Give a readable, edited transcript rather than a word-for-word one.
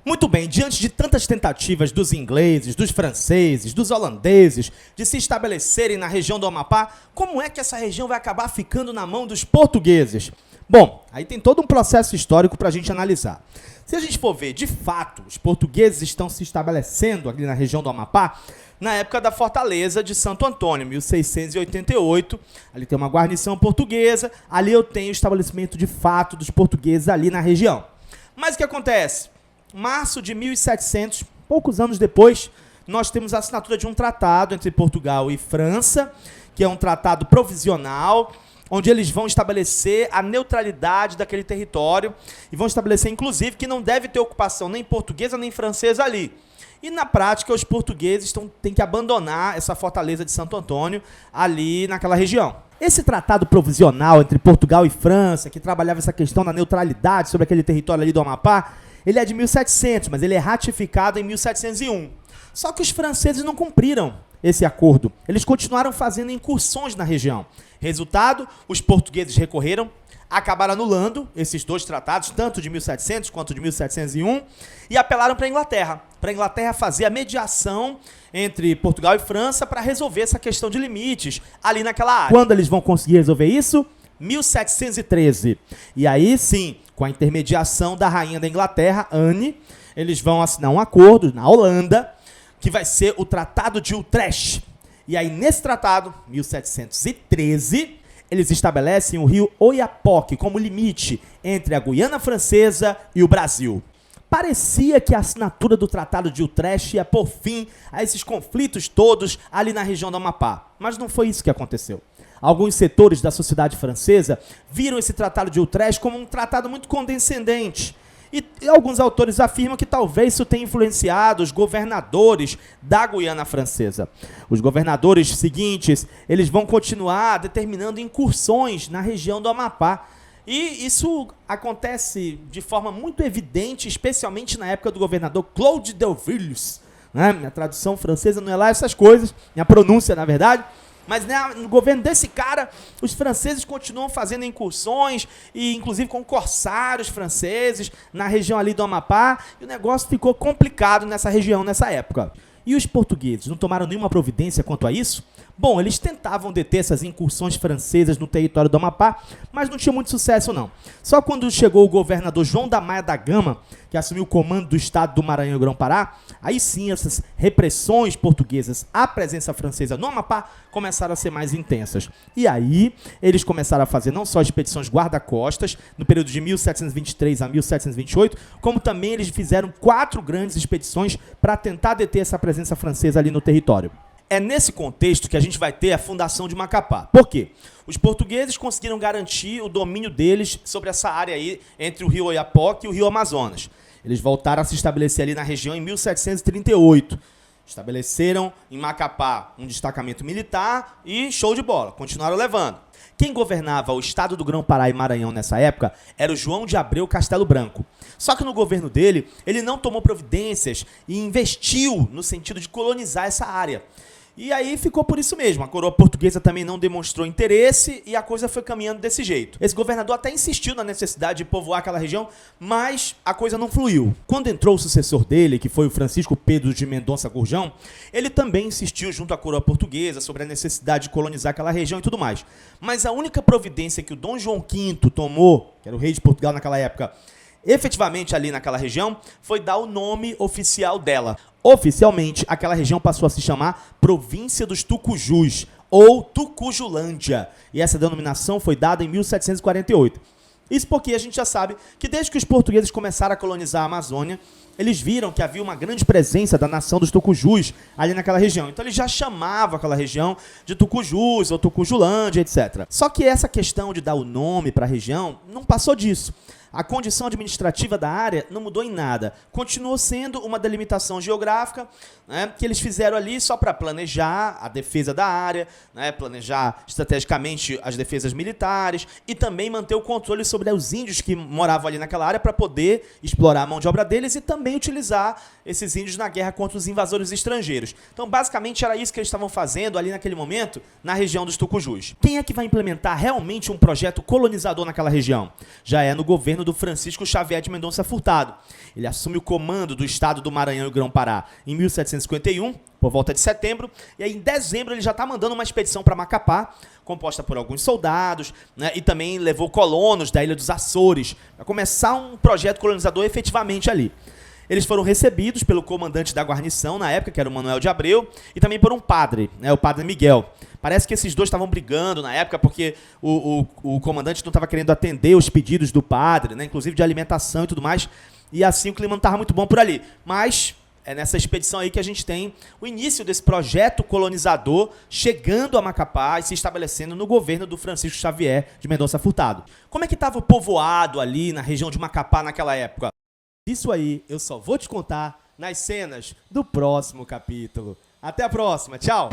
Muito bem, diante de tantas tentativas dos ingleses, dos franceses, dos holandeses de se estabelecerem na região do Amapá, como é que essa região vai acabar ficando na mão dos portugueses? Bom, aí tem todo um processo histórico para a gente analisar. Se a gente for ver, de fato, os portugueses estão se estabelecendo ali na região do Amapá na época da Fortaleza de Santo Antônio, 1688. Ali tem uma guarnição portuguesa, ali eu tenho o estabelecimento de fato dos portugueses ali na região. Mas o que acontece? Março de 1700, poucos anos depois, nós temos a assinatura de um tratado entre Portugal e França, que é um tratado provisional, onde eles vão estabelecer a neutralidade daquele território e vão estabelecer, inclusive, que não deve ter ocupação nem portuguesa nem francesa ali. E, na prática, os portugueses têm que abandonar essa fortaleza de Santo Antônio ali naquela região. Esse tratado provisional entre Portugal e França, que trabalhava essa questão da neutralidade sobre aquele território ali do Amapá, ele é de 1700, mas ele é ratificado em 1701. Só que os franceses não cumpriram esse acordo. Eles continuaram fazendo incursões na região. Resultado, os portugueses recorreram, acabaram anulando esses dois tratados, tanto de 1700 quanto de 1701, e apelaram para a Inglaterra. Para a Inglaterra fazer a mediação entre Portugal e França para resolver essa questão de limites ali naquela área. Quando eles vão conseguir resolver isso? 1713. E aí sim, com a intermediação da rainha da Inglaterra, Anne, eles vão assinar um acordo na Holanda, que vai ser o Tratado de Utrecht. E aí nesse tratado, 1713, eles estabelecem o rio Oiapoque como limite entre a Guiana Francesa e o Brasil. Parecia que a assinatura do Tratado de Utrecht ia pôr fim a esses conflitos todos ali na região do Amapá. Mas não foi isso que aconteceu. Alguns setores da sociedade francesa viram esse Tratado de Utrecht como um tratado muito condescendente. E alguns autores afirmam que talvez isso tenha influenciado os governadores da Guiana Francesa. Os governadores seguintes, eles vão continuar determinando incursões na região do Amapá. E isso acontece de forma muito evidente, especialmente na época do governador Claude de Villiers. Né? Minha tradução francesa não é lá essas coisas, minha pronúncia, na verdade. Mas né, no governo desse cara, os franceses continuam fazendo incursões, e inclusive com corsários franceses na região ali do Amapá, e o negócio ficou complicado nessa região, nessa época. E os portugueses não tomaram nenhuma providência quanto a isso? Bom, eles tentavam deter essas incursões francesas no território do Amapá, mas não tinha muito sucesso não. Só quando chegou o governador João da Maia da Gama, que assumiu o comando do estado do Maranhão e Grão-Pará, aí sim essas repressões portuguesas à presença francesa no Amapá começaram a ser mais intensas. E aí eles começaram a fazer não só expedições guarda-costas, no período de 1723 a 1728, como também eles fizeram 4 grandes expedições para tentar deter essa presença francesa ali no território. É nesse contexto que a gente vai ter a fundação de Macapá. Por quê? Os portugueses conseguiram garantir o domínio deles sobre essa área aí entre o rio Oiapoque e o rio Amazonas. Eles voltaram a se estabelecer ali na região em 1738. Estabeleceram em Macapá um destacamento militar e show de bola, continuaram levando. Quem governava o estado do Grão-Pará e Maranhão nessa época era o João de Abreu Castelo Branco. Só que no governo dele, ele não tomou providências e investiu no sentido de colonizar essa área. E aí ficou por isso mesmo, a coroa portuguesa também não demonstrou interesse e a coisa foi caminhando desse jeito. Esse governador até insistiu na necessidade de povoar aquela região, mas a coisa não fluiu. Quando entrou o sucessor dele, que foi o Francisco Pedro de Mendonça Gurjão, ele também insistiu junto à coroa portuguesa sobre a necessidade de colonizar aquela região e tudo mais. Mas a única providência que o Dom João V tomou, que era o rei de Portugal naquela época, efetivamente ali naquela região, foi dar o nome oficial dela. Oficialmente, aquela região passou a se chamar Província dos Tucujus, ou Tucujulândia, e essa denominação foi dada em 1748. Isso porque a gente já sabe que desde que os portugueses começaram a colonizar a Amazônia, eles viram que havia uma grande presença da nação dos Tucujus ali naquela região. Então eles já chamavam aquela região de Tucujus ou Tucujulândia, etc. Só que essa questão de dar o nome para a região não passou disso. A condição administrativa da área não mudou em nada. Continuou sendo uma delimitação geográfica, né, que eles fizeram ali só para planejar a defesa da área, né, planejar estrategicamente as defesas militares e também manter o controle sobre os índios que moravam ali naquela área para poder explorar a mão de obra deles e também utilizar esses índios na guerra contra os invasores estrangeiros. Então, basicamente, era isso que eles estavam fazendo ali naquele momento na região dos Tucujus. Quem é que vai implementar realmente um projeto colonizador naquela região? Já é no governo governo do Francisco Xavier de Mendonça Furtado. Ele assume o comando do estado do Maranhão e Grão-Pará em 1751, por volta de setembro, e aí em dezembro ele já está mandando uma expedição para Macapá, composta por alguns soldados, né, e também levou colonos da Ilha dos Açores, para começar um projeto colonizador efetivamente ali. Eles foram recebidos pelo comandante da guarnição, na época, que era o Manuel de Abreu, e também por um padre, né, o padre Miguel. Parece que esses dois estavam brigando na época, porque o comandante não estava querendo atender os pedidos do padre, né, inclusive de alimentação e tudo mais, e assim o clima não estava muito bom por ali. Mas é nessa expedição aí que a gente tem o início desse projeto colonizador chegando a Macapá e se estabelecendo no governo do Francisco Xavier de Mendonça Furtado. Como é que estava o povoado ali na região de Macapá naquela época? Isso aí eu só vou te contar nas cenas do próximo capítulo. Até a próxima, tchau!